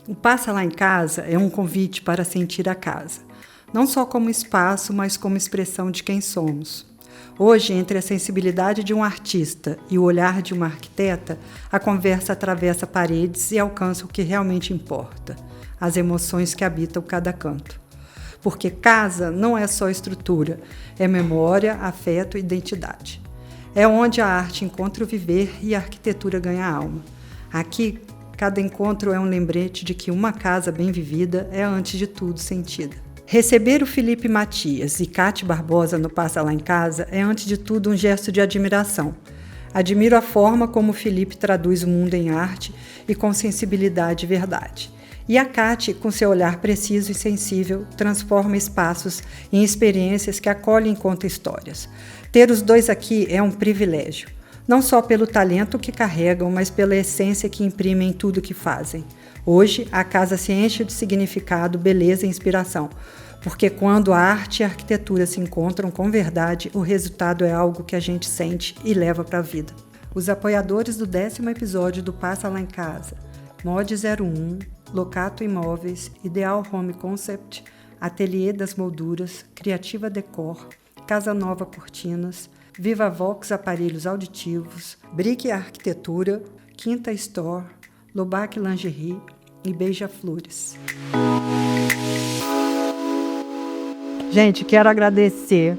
O Passa Lá em Casa é um convite para sentir a casa, não só como espaço, mas como expressão de quem somos. Hoje, entre a sensibilidade de um artista e o olhar de uma arquiteta, a conversa atravessa paredes e alcança o que realmente importa, as emoções que habitam cada canto. Porque casa não é só estrutura, é memória, afeto e identidade. É onde a arte encontra o viver e a arquitetura ganha alma. Aqui, cada encontro é um lembrete de que uma casa bem vivida é, antes de tudo, sentida. Receber o Felipe Matias e Cate Barbosa no Passa Lá em Casa é, antes de tudo, um gesto de admiração. Admiro a forma como o Felipe traduz o mundo em arte e com sensibilidade e verdade. E a Cate, com seu olhar preciso e sensível, transforma espaços em experiências que acolhem e contam histórias. Ter os dois aqui é um privilégio. Não só pelo talento que carregam, mas pela essência que imprimem em tudo que fazem. Hoje, a casa se enche de significado, beleza e inspiração, porque quando a arte e a arquitetura se encontram com verdade, o resultado é algo que a gente sente e leva para a vida. Os apoiadores do 10º episódio do Passa Lá em Casa: Mod 01, Locato Imóveis, Ideal Home Concept, Ateliê das Molduras, Criativa Decor, Casa Nova Cortinas, Viva Vox Aparelhos Auditivos, Brick Arquitetura, Quinta Store, Lobac Lingerie e Beija-Flores. Gente, quero agradecer.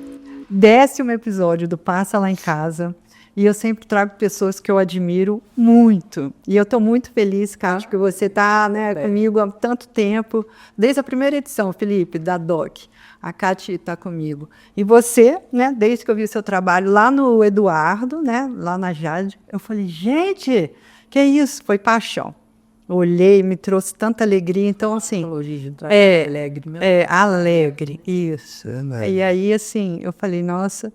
10º episódio do Passa Lá em Casa. E eu sempre trago pessoas que eu admiro muito. E eu estou muito feliz, Cátia, que você está comigo há tanto tempo. Desde a primeira edição, Felipe, da DOC. A Cátia está comigo. E você, desde que eu vi o seu trabalho lá no Eduardo, lá na Jade, eu falei, gente, que é isso? Foi paixão. Olhei, me trouxe tanta alegria. Então, assim... Alegre mesmo. Alegre, isso. E aí, assim, eu falei, nossa,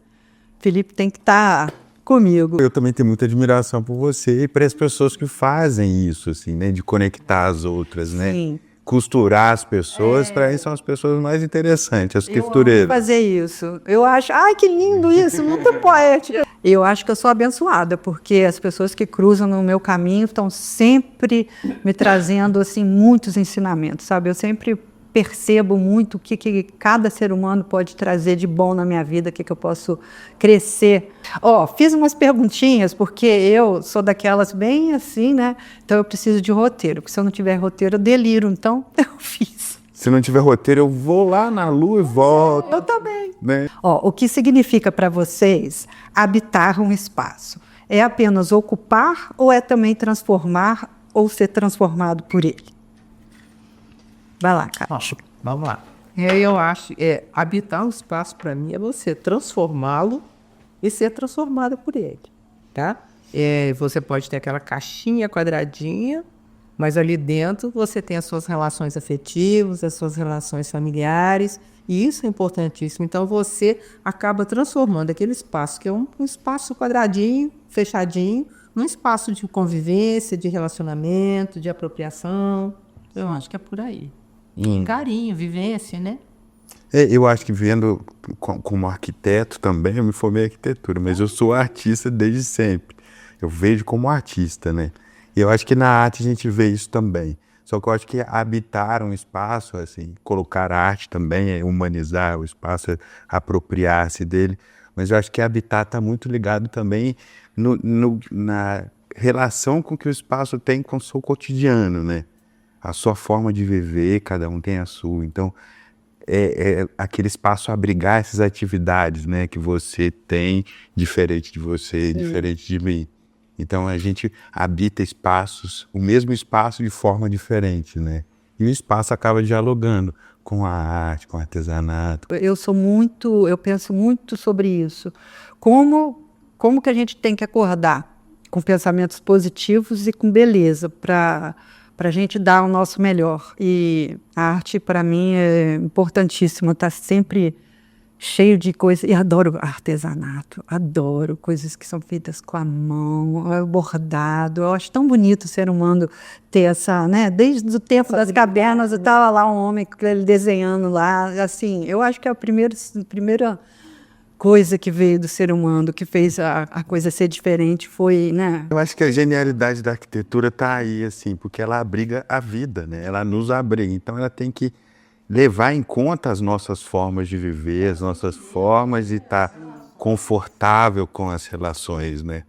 Felipe tem que estar... comigo. Eu também tenho muita admiração por você e por as pessoas que fazem isso, assim, de conectar as outras, Sim. Costurar as pessoas, para isso são as pessoas mais interessantes, as costureiras. Eu amo fazer isso. Eu acho, ai, que lindo isso, muito poético. Eu acho que eu sou abençoada, porque as pessoas que cruzam no meu caminho estão sempre me trazendo, assim, muitos ensinamentos, sabe? Eu sempre percebo muito o que cada ser humano pode trazer de bom na minha vida, o que eu posso crescer. Fiz umas perguntinhas, porque eu sou daquelas bem assim, Então eu preciso de roteiro, porque se eu não tiver roteiro eu deliro, então eu fiz. Se não tiver roteiro, eu vou lá na lua e volto. Eu também. O que significa para vocês habitar um espaço? É apenas ocupar ou é também transformar ou ser transformado por ele? Vai lá, cara. Vamos lá. Eu acho que habitar um espaço, para mim, é você transformá-lo e ser transformada por ele, tá? Você pode ter aquela caixinha quadradinha, mas ali dentro você tem as suas relações afetivas, as suas relações familiares, e isso é importantíssimo. Então, você acaba transformando aquele espaço, que é um espaço quadradinho, fechadinho, num espaço de convivência, de relacionamento, de apropriação. Eu acho que é por aí. Carinho, vivência, Eu acho que vendo como arquiteto também, eu me formei em arquitetura, mas eu sou artista desde sempre. Eu vejo como artista, E eu acho que na arte a gente vê isso também. Só que eu acho que habitar um espaço, assim, colocar arte também, é humanizar o espaço, é apropriar-se dele. Mas eu acho que habitar está muito ligado também na relação com que o espaço tem com o seu cotidiano, A sua forma de viver, cada um tem a sua. Então, é aquele espaço abrigar essas atividades, que você tem, diferente de você, diferente de mim. Então, a gente habita espaços, o mesmo espaço de forma diferente, E o espaço acaba dialogando com a arte, com o artesanato. Eu penso muito sobre isso. Como que a gente tem que acordar com pensamentos positivos e com beleza para a gente dar o nosso melhor. E a arte, para mim, é importantíssima, está sempre cheio de coisas. E adoro artesanato, adoro coisas que são feitas com a mão, bordado. Eu acho tão bonito o ser humano ter essa, desde o tempo das cavernas, estava lá um homem desenhando lá, assim, eu acho que é a primeira coisa que veio do ser humano, que fez a coisa ser diferente, foi, né? Eu acho que a genialidade da arquitetura está aí, assim, porque ela abriga a vida, né? Ela nos abriga. Então, ela tem que levar em conta as nossas formas de viver, as nossas formas de estar confortável com as relações, né?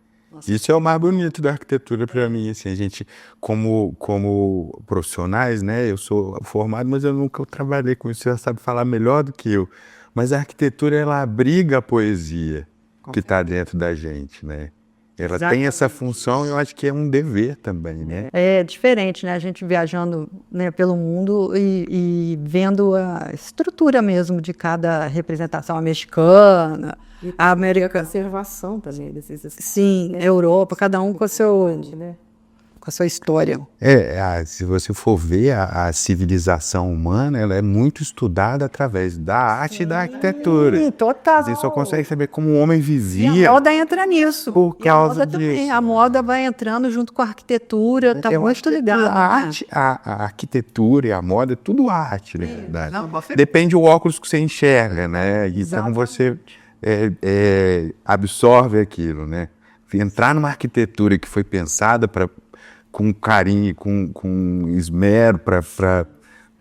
Isso é o mais bonito da arquitetura para mim, assim, a gente, como profissionais, né? Eu sou formado, mas eu nunca trabalhei com isso, você já sabe falar melhor do que eu. Mas a arquitetura, ela abriga a poesia que está dentro da gente, né? Ela tem essa função e eu acho que é um dever também, né? É diferente, né? A gente viajando, né, pelo mundo e vendo a estrutura mesmo de cada representação, a mexicana, a americana. Conservação também desses. Sim, a Europa, cada um com a sua história. Se você for ver a civilização humana, ela é muito estudada através da arte e da arquitetura. Sim, total. Você só consegue saber como o homem E vivia. a moda entra nisso. Por causa disso. Também. A moda vai entrando junto com a arquitetura, tá muito ligado. A arquitetura e a moda é tudo arte, na verdade. Depende do óculos que você enxerga, né? Então você absorve aquilo, né? Entrar numa arquitetura que foi pensada com carinho, com esmero para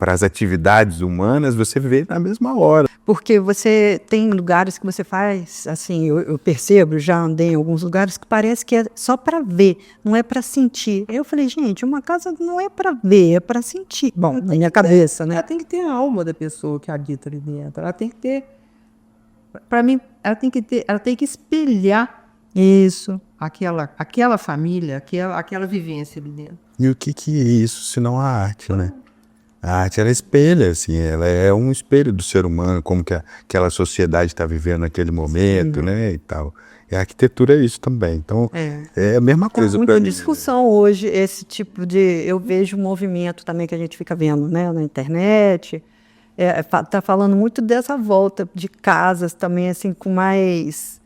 as atividades humanas, você vê na mesma hora. Porque você tem lugares que você faz, assim, eu percebo, já andei em alguns lugares que parece que é só para ver, não é para sentir. Eu falei, gente, uma casa não é para ver, é para sentir. Bom, na minha cabeça, né? Ela tem que ter a alma da pessoa que habita ali dentro. Ela tem que ter, para mim, ela tem que espelhar Isso. aquela família, aquela vivência ali dentro. E o que é isso, senão a arte, né? A arte, ela espelha, assim, ela é um espelho do ser humano, como que aquela sociedade está vivendo naquele momento, né, e tal. E a arquitetura é isso também. Então, é a mesma coisa. Tem muita discussão hoje, esse tipo de... Eu vejo um movimento também que a gente fica vendo, né, na internet. Tá falando muito dessa volta de casas também, assim, com mais...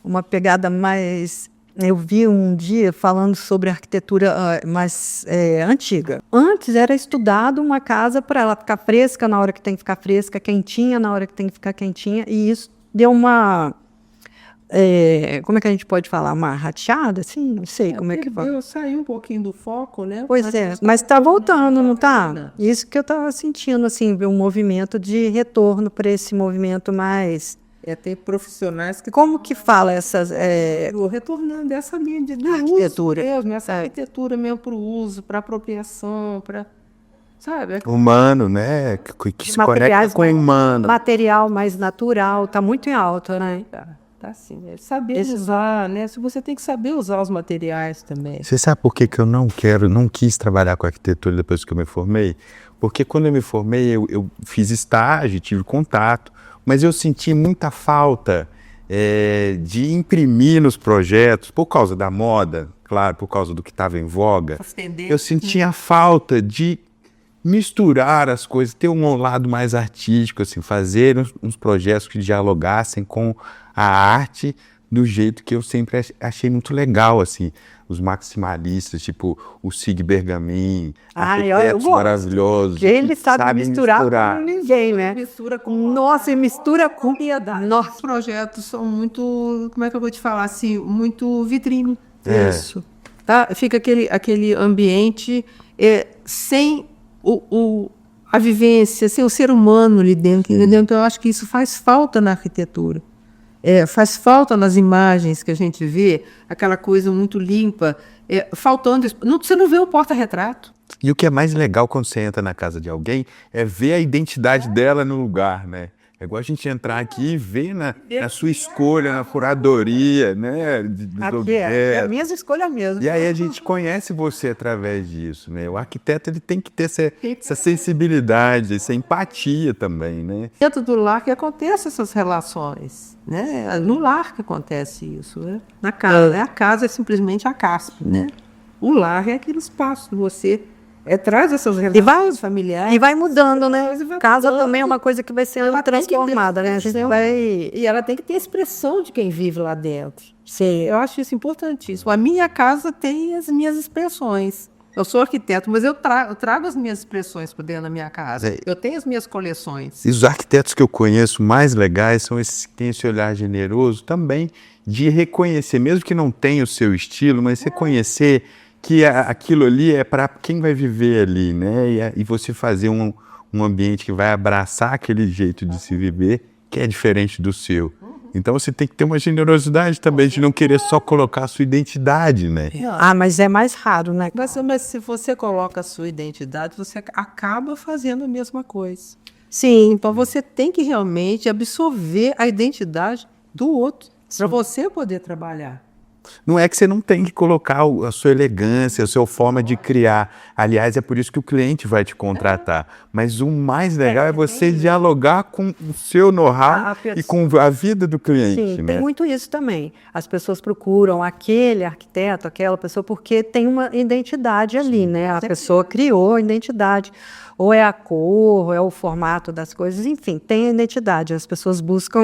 Uma pegada mais... Eu vi um dia falando sobre arquitetura mais antiga. Antes era estudado uma casa para ela ficar fresca na hora que tem que ficar fresca, quentinha na hora que tem que ficar quentinha, e isso deu uma... como é que a gente pode falar? Uma rateada? Assim, não sei como é que fala. Eu saí um pouquinho do foco, né? Pois é, mas está voltando, não está? Isso que eu estava sentindo, assim, ver um movimento de retorno para esse movimento mais... Ter profissionais que... Como que fala essas... retornando dessa linha de arquitetura. Uso mesmo, essa arquitetura mesmo para o uso, para apropriação, para... Sabe? Humano, né? Que se conecta com o humano. Material mais natural, está muito em alta, né? Tá sim. Saber usar, né? Você tem que saber usar os materiais também. Você sabe por que eu não quis trabalhar com arquitetura depois que eu me formei? Porque quando eu me formei, eu fiz estágio, tive contato, mas eu senti muita falta de imprimir nos projetos, por causa da moda, claro, por causa do que estava em voga. Eu sentia falta de misturar as coisas, ter um lado mais artístico, assim, fazer uns projetos que dialogassem com a arte do jeito que eu sempre achei muito legal, assim, os maximalistas, tipo o Sig Bergamin, arquitetos maravilhosos. Ele sabe misturar com ninguém, né? Mistura com... Nossa, e mistura com... Nossos projetos são muito, como é que eu vou te falar, assim, muito vitrine. Isso. Tá? Fica aquele ambiente sem a vivência, sem o ser humano ali dentro, entendeu? Então eu acho que isso faz falta na arquitetura. Faz falta nas imagens que a gente vê, aquela coisa muito limpa, faltando... Você não vê o porta-retrato. E o que é mais legal quando você entra na casa de alguém é ver a identidade dela no lugar, né? É igual a gente entrar aqui e ver na sua escolha, na curadoria, né? É a minha escolha mesmo. E aí a gente conhece você através disso, né? O arquiteto, ele tem que ter essa sensibilidade, essa empatia também, né? Dentro do lar que acontecem essas relações, né? No lar que acontece isso, né? Na casa, né? A casa é simplesmente a caspa, né? O lar é aquele espaço que você... traz essas relações familiares. E vai mudando, né? Casa também é uma coisa que vai sendo transformada, né? A gente E ela tem que ter a expressão de quem vive lá dentro. Eu acho isso importantíssimo. A minha casa tem as minhas expressões. Eu sou arquiteto, mas eu trago as minhas expressões para dentro da minha casa. É. Eu tenho as minhas coleções. E os arquitetos que eu conheço mais legais são esses que têm esse olhar generoso também de reconhecer, mesmo que não tenha o seu estilo, mas reconhecer que aquilo ali é para quem vai viver ali, né? E você fazer um ambiente que vai abraçar aquele jeito de se viver que é diferente do seu. Então você tem que ter uma generosidade também de não querer só colocar a sua identidade, né? Ah, mas é mais raro, né? Mas se você coloca a sua identidade, você acaba fazendo a mesma coisa. Sim, Então você tem que realmente absorver a identidade do outro para você poder trabalhar. Não é que você não tem que colocar a sua elegância, a sua forma de criar. Aliás, é por isso que o cliente vai te contratar. Mas o mais legal é você dialogar com o seu know-how e com a vida do cliente. Sim, né? tem muito isso também. As pessoas procuram aquele arquiteto, aquela pessoa, porque tem uma identidade ali, né? A pessoa criou a identidade. Ou é a cor, ou é o formato das coisas, enfim, tem a identidade. As pessoas buscam.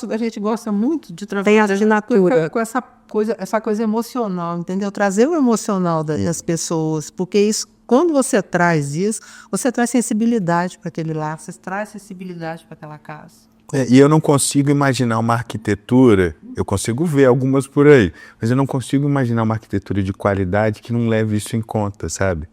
A gente gosta muito de Tem a assinatura. com essa coisa emocional, entendeu? Trazer o emocional das pessoas, porque isso, quando você traz isso, você traz sensibilidade para aquele lar, você traz sensibilidade para aquela casa. E eu não consigo imaginar uma arquitetura, eu consigo ver algumas por aí, mas eu não consigo imaginar uma arquitetura de qualidade que não leve isso em conta, sabe?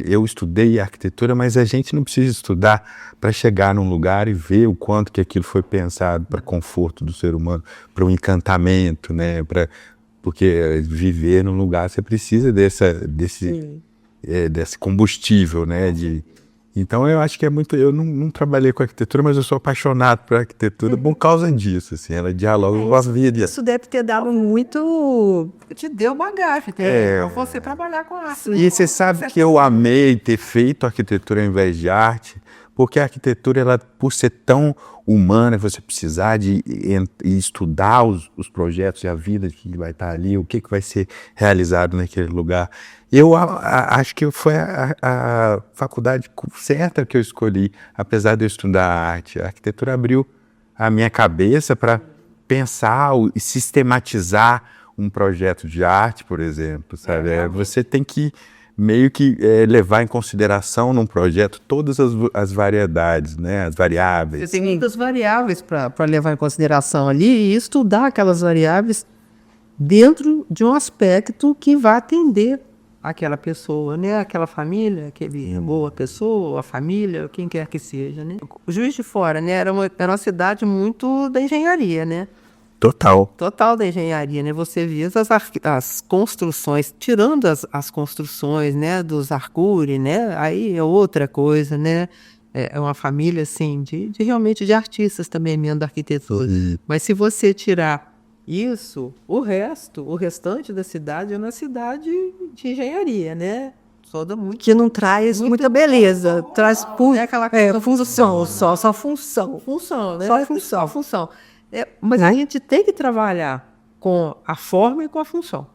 Eu estudei arquitetura, mas a gente não precisa estudar para chegar num lugar e ver o quanto que aquilo foi pensado para conforto do ser humano, para um encantamento, né? Porque viver num lugar você precisa desse combustível, né? Então eu acho que é muito. Eu não trabalhei com arquitetura, mas eu sou apaixonado por arquitetura por causa disso. Assim, ela dialoga com as vidas. Isso deve ter dado muito. Te deu bagagem, para você trabalhar com arte. E você sabe que eu amei ter feito arquitetura ao invés de arte, porque a arquitetura, ela, por ser tão humana, você precisar de estudar os projetos e a vida que vai estar ali, o que vai ser realizado naquele lugar. Eu acho que foi a faculdade certa que eu escolhi, apesar de eu estudar arte. A arquitetura abriu a minha cabeça para pensar e sistematizar um projeto de arte, por exemplo, sabe? Você tem que meio que levar em consideração num projeto todas as variedades, né? As variáveis. Você tem muitas variáveis para levar em consideração ali e estudar aquelas variáveis dentro de um aspecto que vai atender aquela pessoa, né? Aquela família, aquele boa pessoa, a família, quem quer que seja, né? O Juiz de Fora, né? Era uma cidade muito da engenharia, né? Total da engenharia, né? Você via as construções, tirando as construções, né? Dos Arcuri, né? Aí é outra coisa, né? É uma família, assim, realmente de artistas também, mesmo da arquitetura. Mas se você tirar isso, o restante da cidade é uma cidade de engenharia, né? Toda muito... Que não traz muita beleza, traz aquela função, só função. Função, né? Só função. Mas a gente tem que trabalhar com a forma e com a função.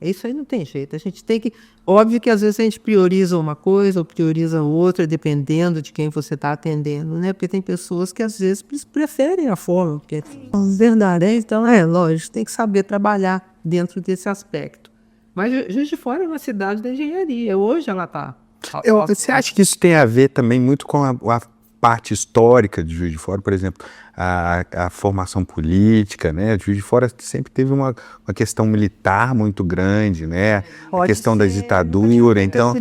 Isso aí não tem jeito. A gente tem que... Óbvio que às vezes a gente prioriza uma coisa ou prioriza outra, dependendo de quem você está atendendo, né? Porque tem pessoas que às vezes preferem a forma. Porque... Verdade, então lógico, tem que saber trabalhar dentro desse aspecto. Mas Juiz de Fora é uma cidade da engenharia. Hoje ela está... Você acha que isso tem a ver também muito com a parte histórica de Juiz de Fora, por exemplo, a formação política, né? Juiz de Fora sempre teve uma questão militar muito grande, né? A questão da ditadura, então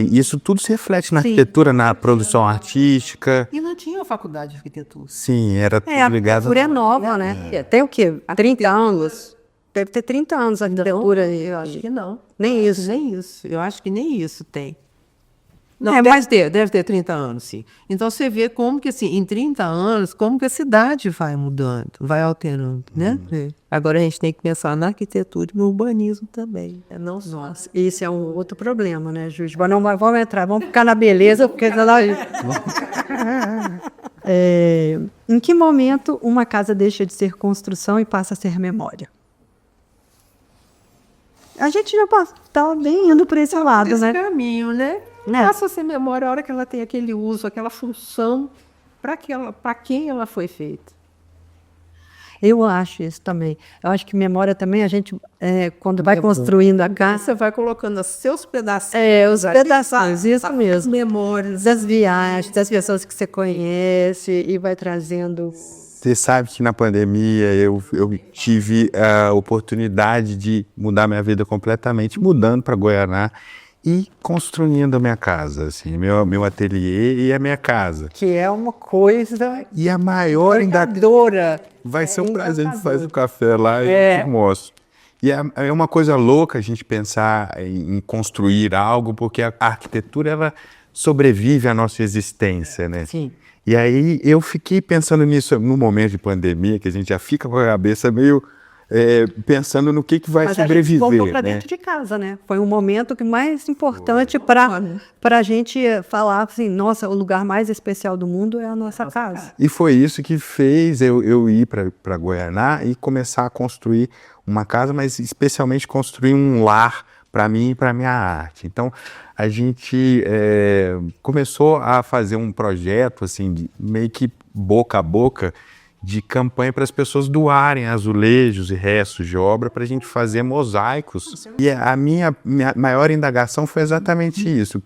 isso tudo se reflete na arquitetura, na produção artística. E não tinha faculdade de arquitetura. Sim, era tudo ligado. A arquitetura é nova, né? Tem o quê? 30 anos? Deve ter 30 anos a arquitetura. Eu acho que não. Nem isso. Eu acho que nem isso tem. Não, deve ter 30 anos, sim. Então você vê como que, assim, em 30 anos, como que a cidade vai mudando, vai alterando, né? Agora a gente tem que pensar na arquitetura e no urbanismo também. Nossa, esse é um outro problema, né, Juiz? Mas não, vamos entrar, vamos ficar na beleza, porque... Em que momento uma casa deixa de ser construção e passa a ser memória? A gente já está bem indo por esse lado, esse né? Caminho, né? Passa a ser memória a hora que ela tem aquele uso, aquela função para quem ela foi feita. Eu acho isso também. Eu acho que memória também, a gente, quando vai construindo a casa... Você vai colocando os seus pedacinhos. Os pedaços, isso mesmo. As memórias. Das viagens, das pessoas que você conhece e vai trazendo... Você sabe que na pandemia eu tive a oportunidade de mudar minha vida completamente, mudando para Goianá e construindo a minha casa, assim, meu ateliê e a minha casa. Que é uma coisa... E a maior encantadora. Vai ser um prazer de fazer o café lá e te mostro. E é uma coisa louca a gente pensar em construir algo, porque a arquitetura, ela sobrevive à nossa existência, né? Sim. E aí eu fiquei pensando nisso no momento de pandemia, que a gente já fica com a cabeça meio pensando no que vai sobreviver. A gente voltou para dentro de casa, né? Foi um momento mais importante para a gente falar assim, nossa, o lugar mais especial do mundo é a nossa casa. E foi isso que fez eu ir para Goianá e começar a construir uma casa, mas especialmente construir um lar para mim e para minha arte. Então, a gente começou a fazer um projeto, assim, meio que boca a boca, de campanha para as pessoas doarem azulejos e restos de obra para a gente fazer mosaicos. E a minha maior indagação foi exatamente isso.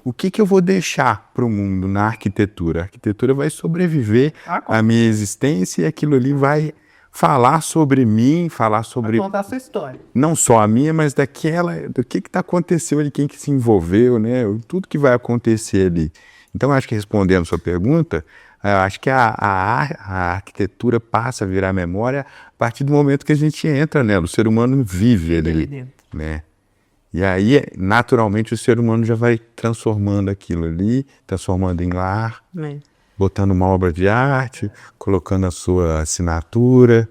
O que eu vou deixar para o mundo na arquitetura? A arquitetura vai sobreviver à minha existência e aquilo ali vai falar sobre mim, falar sobre... Vai contar a sua história. Não só a minha, mas do que aconteceu ali, quem que se envolveu, né? Tudo que vai acontecer ali. Então, acho que respondendo a sua pergunta, acho que a arquitetura passa a virar memória a partir do momento que a gente entra nela. O ser humano vive ali, né? E aí, naturalmente, o ser humano já vai transformando aquilo ali, transformando em lar, botando uma obra de arte, colocando a sua assinatura.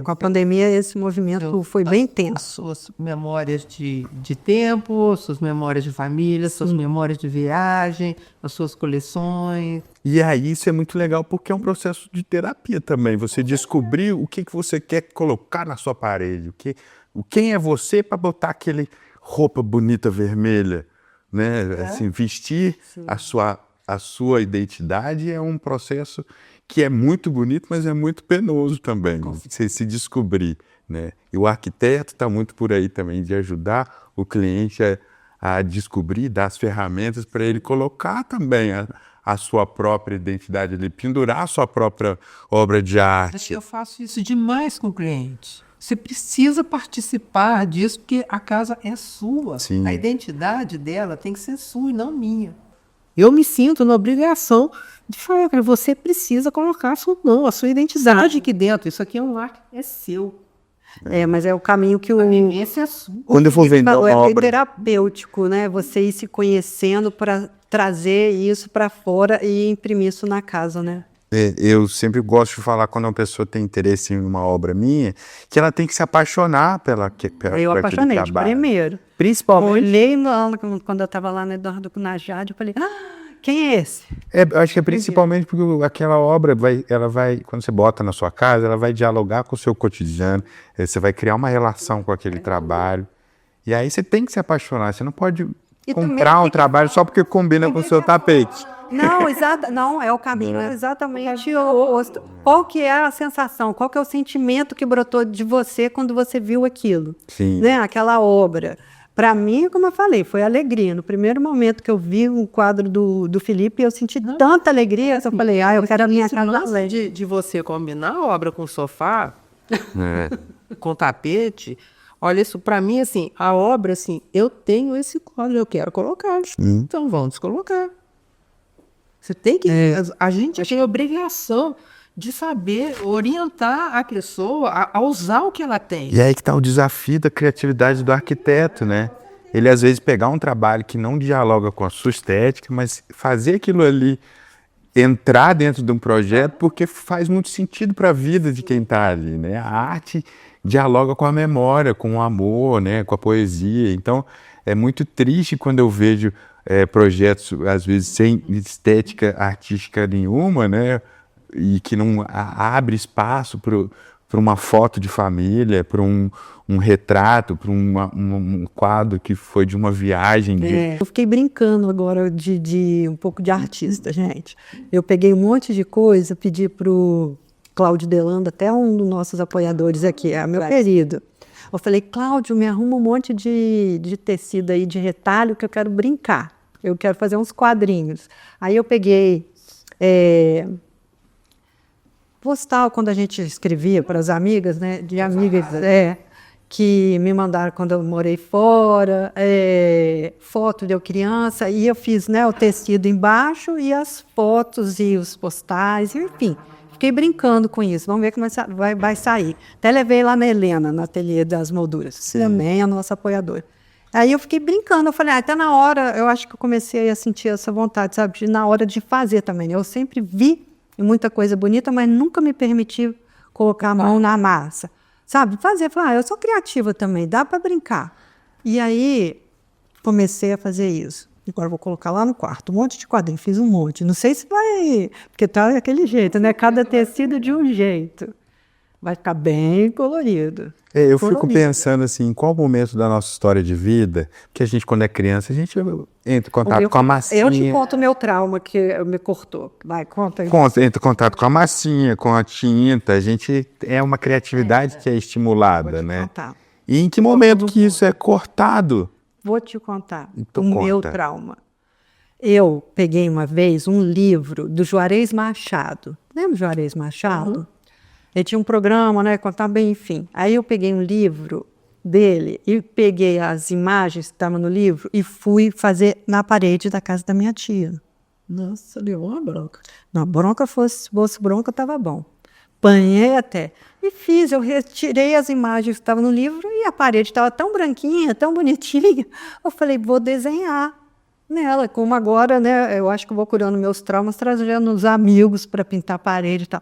Com a pandemia, esse movimento foi bem intenso. Suas memórias de tempo, suas memórias de família, suas memórias de viagem, as suas coleções. E aí isso é muito legal porque é um processo de terapia também. Você descobrir o que você quer colocar na sua parede. Quem é você para botar aquele roupa bonita vermelha, né? Assim, vestir a sua identidade é um processo que é muito bonito, mas é muito penoso também, você se descobrir, né? E o arquiteto está muito por aí também, de ajudar o cliente a descobrir, dar as ferramentas para ele colocar também a sua própria identidade ali, pendurar a sua própria obra de arte. Eu faço isso demais com o cliente. Você precisa participar disso, porque a casa é sua. Sim. A identidade dela tem que ser sua e não minha. Eu me sinto na obrigação de falar, cara, você precisa colocar a sua identidade aqui dentro. Isso aqui é um lar que é seu. Mas é o caminho que Esse é sua. Quando eu for vender uma obra... É terapêutico, né? Você ir se conhecendo para trazer isso para fora e imprimir isso na casa, né? Eu sempre gosto de falar, quando uma pessoa tem interesse em uma obra minha, que ela tem que se apaixonar pela eu apaixonei de primeiro. Principalmente. Olhei quando eu estava lá no Eduardo Cunajade, eu falei, quem é esse? Eu acho que é principalmente porque aquela obra, ela vai, quando você bota na sua casa, ela vai dialogar com o seu cotidiano, você vai criar uma relação com aquele trabalho. E aí você tem que se apaixonar, você não pode comprar um trabalho só porque combina com o seu tapete. Não, é o caminho exatamente oposto. Qual que é a sensação, qual que é o sentimento que brotou de você quando você viu aquilo? Sim. Né? Aquela obra. Para mim, como eu falei, foi alegria. No primeiro momento que eu vi o quadro do Felipe, eu senti tanta alegria, eu falei, eu quero a minha casa. De você combinar a obra com sofá, com tapete, olha, isso para mim, assim, a obra, assim, eu tenho esse quadro, eu quero colocar. Então vamos descolocar. Você tem que... A gente tem a obrigação de saber orientar a pessoa a usar o que ela tem. E aí que está o desafio da criatividade do arquiteto, né? Ele, às vezes, pegar um trabalho que não dialoga com a sua estética, mas fazer aquilo ali entrar dentro de um projeto porque faz muito sentido para a vida de quem está ali, né? A arte dialoga com a memória, com o amor, né? Com a poesia. Então, é muito triste quando eu vejo projetos, às vezes, sem estética artística nenhuma, né? E que não abre espaço para uma foto de família, para um retrato, para um quadro que foi de uma viagem. Eu fiquei brincando agora de um pouco de artista, gente. Eu peguei um monte de coisa, pedi pro Cláudio Delanda, até um dos nossos apoiadores aqui, é meu querido. Eu falei, Cláudio, me arruma um monte de tecido aí, de retalho, que eu quero brincar. Eu quero fazer uns quadrinhos. Aí eu peguei postal, quando a gente escrevia para as amigas, né, de amigas que me mandaram quando eu morei fora, foto de eu criança, e eu fiz, né, o tecido embaixo e as fotos e os postais, enfim. Fiquei brincando com isso, vamos ver como vai sair. Até levei lá na Helena, no ateliê das molduras, também a nossa apoiadora. Aí eu fiquei brincando, eu falei, até na hora, eu acho que eu comecei a sentir essa vontade, sabe, na hora de fazer também. Eu sempre vi muita coisa bonita, mas nunca me permiti colocar a mão na massa. Sabe, falar, eu sou criativa também, dá para brincar. E aí, comecei a fazer isso. Agora vou colocar lá no quarto, um monte de quadrinho, fiz um monte. Não sei se vai, porque tá daquele jeito, né? Cada tecido de um jeito. Vai ficar bem colorido. Eu fico pensando assim, em qual momento da nossa história de vida, que a gente, quando é criança, a gente entra em contato com a massinha. Eu te conto o meu trauma que me cortou. Vai, conta aí. Entra em contato com a massinha, com a tinta. A gente é uma criatividade que é estimulada, né? Contar. E em que momento que isso é cortado? Vou te contar Então, meu trauma. Eu peguei uma vez um livro do Juarez Machado. Lembra do Juarez Machado? Uhum. Ele tinha um programa, né? Contava bem, enfim. Aí eu peguei um livro dele e peguei as imagens que estavam no livro e fui fazer na parede da casa da minha tia. Nossa, deu uma bronca. Não, bronca fosse bronca, estava bom. Panhei até. E fiz, eu retirei as imagens que estavam no livro e a parede estava tão branquinha, tão bonitinha. Eu falei, vou desenhar nela. Como agora, né? Eu acho que eu vou curando meus traumas, trazendo os amigos para pintar a parede e tal.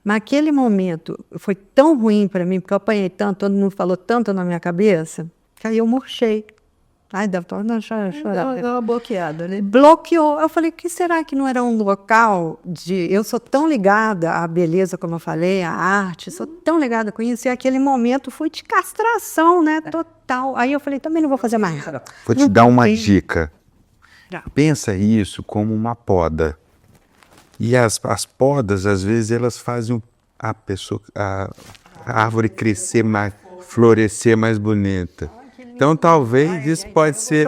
Mas aquele momento foi tão ruim para mim, porque eu apanhei tanto, todo mundo falou tanto na minha cabeça, que aí eu murchei. Ai, deve estar chorar. Deu uma bloqueada, né? Bloqueou. Eu falei, que será que não era um local de... Eu sou tão ligada à beleza, como eu falei, à arte, sou tão ligada com isso, e aquele momento foi de castração, né? Total. Aí eu falei, também não vou fazer mais. Vou te dar uma dica. Pensa isso como uma poda. E as podas, às vezes, elas fazem a árvore crescer mais, florescer mais bonita. Então, talvez isso pode ser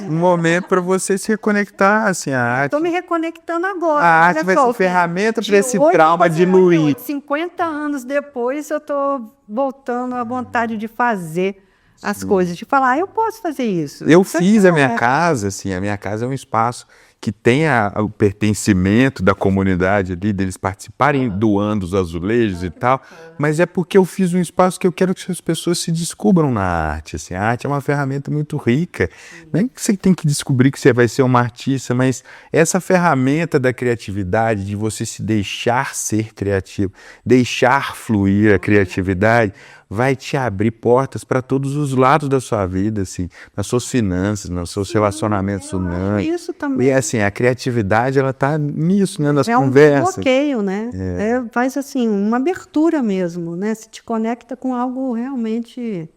um momento para você se reconectar, assim, à arte. Estou me reconectando agora. A arte vai ser ferramenta para esse trauma diluir. 50 anos depois, eu estou voltando à vontade de fazer as coisas, de falar, eu posso fazer isso. Eu fiz a minha casa, assim, a minha casa é um espaço que tem o pertencimento da comunidade ali, deles participarem doando os azulejos e tal, mas é porque eu fiz um espaço que eu quero que as pessoas se descubram na arte. Assim. A arte é uma ferramenta muito rica. Não é que você tem que descobrir que você vai ser uma artista, mas essa ferramenta da criatividade, de você se deixar ser criativo, deixar fluir a criatividade, vai te abrir portas para todos os lados da sua vida, assim, nas suas finanças, nos seus relacionamentos humanos. Isso também. E assim, a criatividade, ela tá nisso, né, nas É conversas. um bloqueio, né? Faz assim, uma abertura mesmo, né? Se te conecta com algo realmente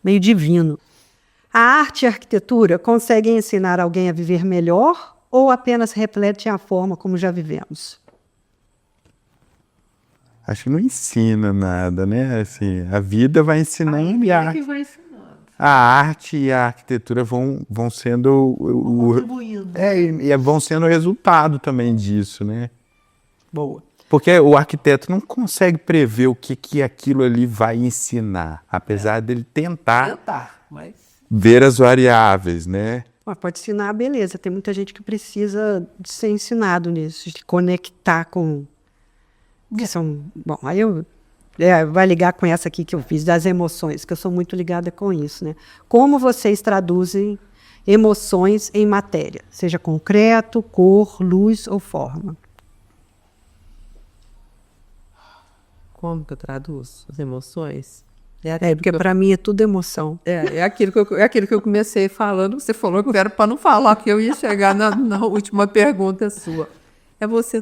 meio divino. A arte e a arquitetura conseguem ensinar alguém a viver melhor ou apenas refletem a forma como já vivemos? Acho que não ensina nada, né? Assim, a vida vai ensinando e a arte e a arquitetura vão sendo vão sendo o resultado também disso, né? Boa. Porque o arquiteto não consegue prever o que aquilo ali vai ensinar, apesar dele tentar ver as variáveis, né? Pode ensinar a beleza. Tem muita gente que precisa de ser ensinado nisso, de conectar com... Bom, aí vai ligar com essa aqui que eu fiz, das emoções, que eu sou muito ligada com isso, né? Como vocês traduzem emoções em matéria, seja concreto, cor, luz ou forma? Como que eu traduzo as emoções? Porque para mim é tudo emoção. É aquilo que eu comecei falando, você falou que era para não falar, que eu ia chegar na última pergunta sua. É você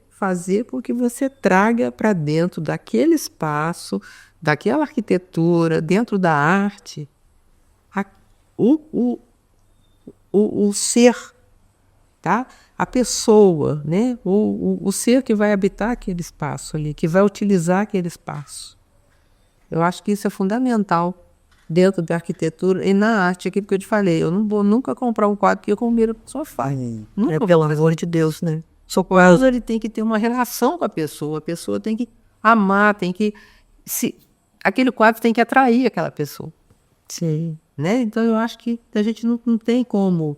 fazer com que você traga para dentro daquele espaço, daquela arquitetura, dentro da arte, o ser, tá? a pessoa, né? O ser que vai habitar aquele espaço ali, que vai utilizar aquele espaço. Eu acho que isso é fundamental dentro da arquitetura e na arte aqui, porque eu te falei, eu não vou nunca comprar um quadro que eu combino com o sofá. Nunca. Pelo amor de Deus, né? O quadro ele tem que ter uma relação com a pessoa tem que amar, tem que... aquele quadro tem que atrair aquela pessoa. Sim. Né? Então eu acho que a gente não tem como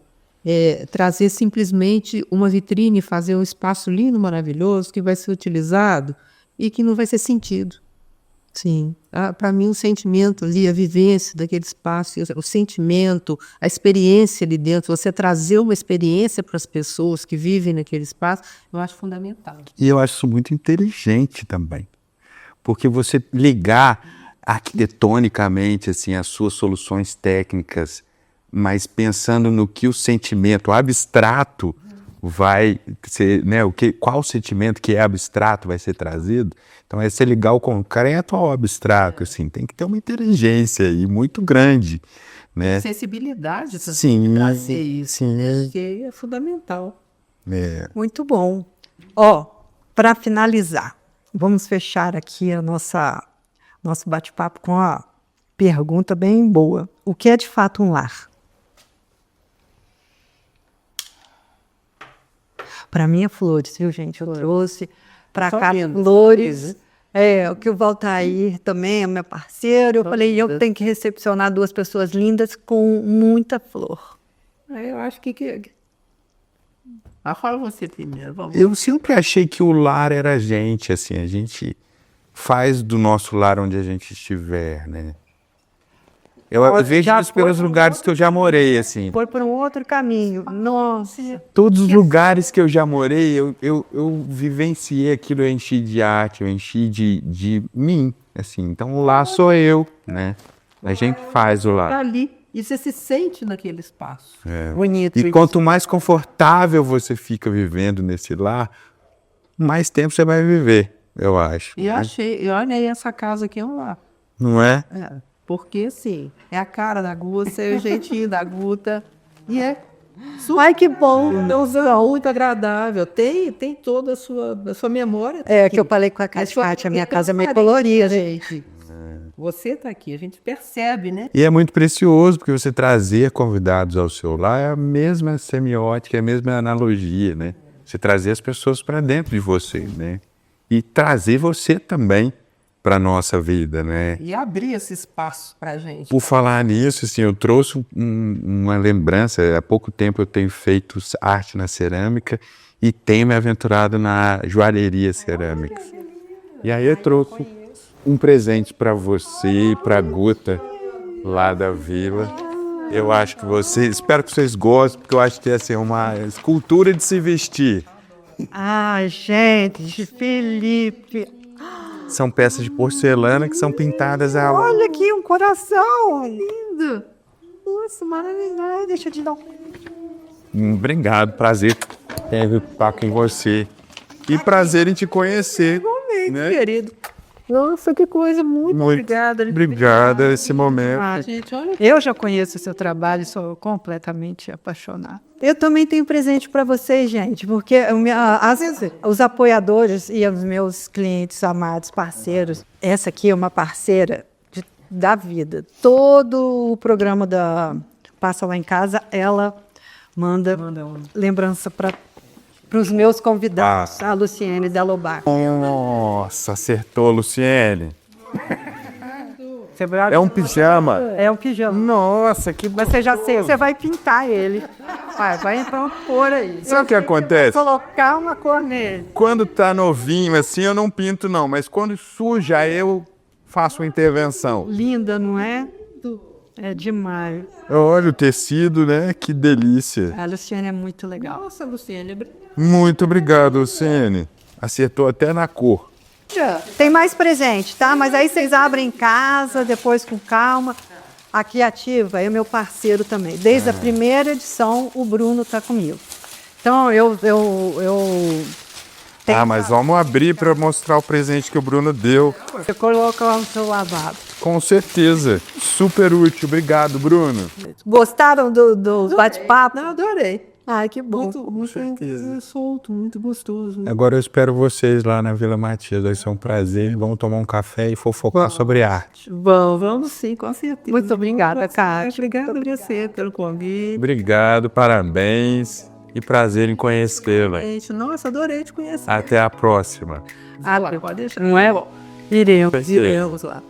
trazer simplesmente uma vitrine, fazer um espaço lindo, maravilhoso, que vai ser utilizado e que não vai ser sentido. Sim. Para mim, o sentimento ali, a vivência daquele espaço, o sentimento, a experiência ali dentro, você trazer uma experiência para as pessoas que vivem naquele espaço, eu acho fundamental. E eu acho isso muito inteligente também, porque você ligar arquitetonicamente assim, as suas soluções técnicas, mas pensando no que o sentimento abstrato vai ser, né, qual sentimento que é abstrato vai ser trazido. Então é você ligar o concreto ao abstrato, assim, tem que ter uma inteligência aí muito grande, né? Sensibilidade, sim, trazer isso, sim, porque é fundamental. Muito bom. Para finalizar, vamos fechar aqui a nosso bate-papo com a pergunta bem boa. O que é de fato um lar? Para mim é flores, viu, gente? Eu trouxe para cá flores. O que o Valtair também é meu parceiro. Eu falei, eu tenho que recepcionar duas pessoas lindas com muita flor. Eu acho que... Fala você primeiro. Vamos. Eu sempre achei que o lar era a gente, assim, a gente faz do nosso lar onde a gente estiver, né? Eu vejo isso pelos lugares que eu já morei, assim. Foi por um outro caminho. Nossa. Todos os lugares que eu já morei, eu vivenciei aquilo, eu enchi de arte, eu enchi de mim, assim. Então lá sou eu, né? A gente faz o lar. Ali. E você se sente naquele espaço. Bonito. E quanto mais confortável você fica vivendo nesse lar, mais tempo você vai viver, eu acho. E eu olhei essa casa aqui, é um lar. Não é? Porque, assim, é a cara da Guta, é o jeitinho da Guta. E é super. Ai, que bom. Muito agradável. Tem toda a sua memória. Que eu falei com a Cátia, a minha casa é meio colorida, gente. Você está aqui, a gente percebe, né? E é muito precioso, porque você trazer convidados ao seu lar é a mesma semiótica, é a mesma analogia, né? Você trazer as pessoas para dentro de você, né? E trazer você também para a nossa vida, né? E abrir esse espaço para a gente. Por falar nisso, assim, eu trouxe uma lembrança. Há pouco tempo eu tenho feito arte na cerâmica e tenho me aventurado na joalheria cerâmica. E aí eu trouxe um presente para você e para a Guta, lá da vila. Eu acho que espero que vocês gostem, porque eu acho que essa é uma escultura de se vestir. Ai, gente, Felipe. São peças de porcelana que são pintadas a... Olha aqui, um coração. Lindo. Nossa, maravilhoso. Deixa eu te dar Obrigado, prazer estar com você. E prazer em te conhecer. Igualmente, né? querido. Nossa, que coisa, muito obrigada. Obrigada esse momento. Gente, olha. Eu já conheço o seu trabalho e sou completamente apaixonada. Eu também tenho presente para vocês, gente, porque os apoiadores e os meus clientes amados, parceiros, essa aqui é uma parceira da vida. Todo o programa da Passa Lá em Casa, ela manda lembrança para os meus convidados, a Luciene Delobar. Nossa, acertou, Luciene. É um pijama. É um pijama. Nossa, que Mas você já sei, você vai pintar ele. Vai entrar uma cor aí. Sabe o que acontece? Colocar uma cor nele. Quando tá novinho assim, eu não pinto não, mas quando suja, eu faço uma intervenção. Linda, não é? É demais. Olha o tecido, né? Que delícia. A Luciane é muito legal. Nossa, Luciene. Muito obrigado, Luciene. Acertou até na cor. Tem mais presente, tá? Mas aí vocês abrem em casa, depois com calma. Aqui Ativa é meu parceiro também. Desde a primeira edição, o Bruno está comigo. Então, mas vamos abrir para mostrar o presente que o Bruno deu. Você coloca lá no seu lavabo. Com certeza. Super útil. Obrigado, Bruno. Gostaram do bate-papo? Não, adorei. Ah, que bom. certeza. Solto, muito gostoso. Agora eu espero vocês lá na Vila Matias. Vai ser um prazer. Vamos tomar um café e fofocar sobre arte. Vamos sim, com certeza. Muito obrigada, Kátia. Obrigada a você pelo convite. Obrigado, parabéns e prazer em conhecê-la. Gente, nossa, adorei te conhecer. Até a próxima. Pode deixar. Não é? Iremos lá.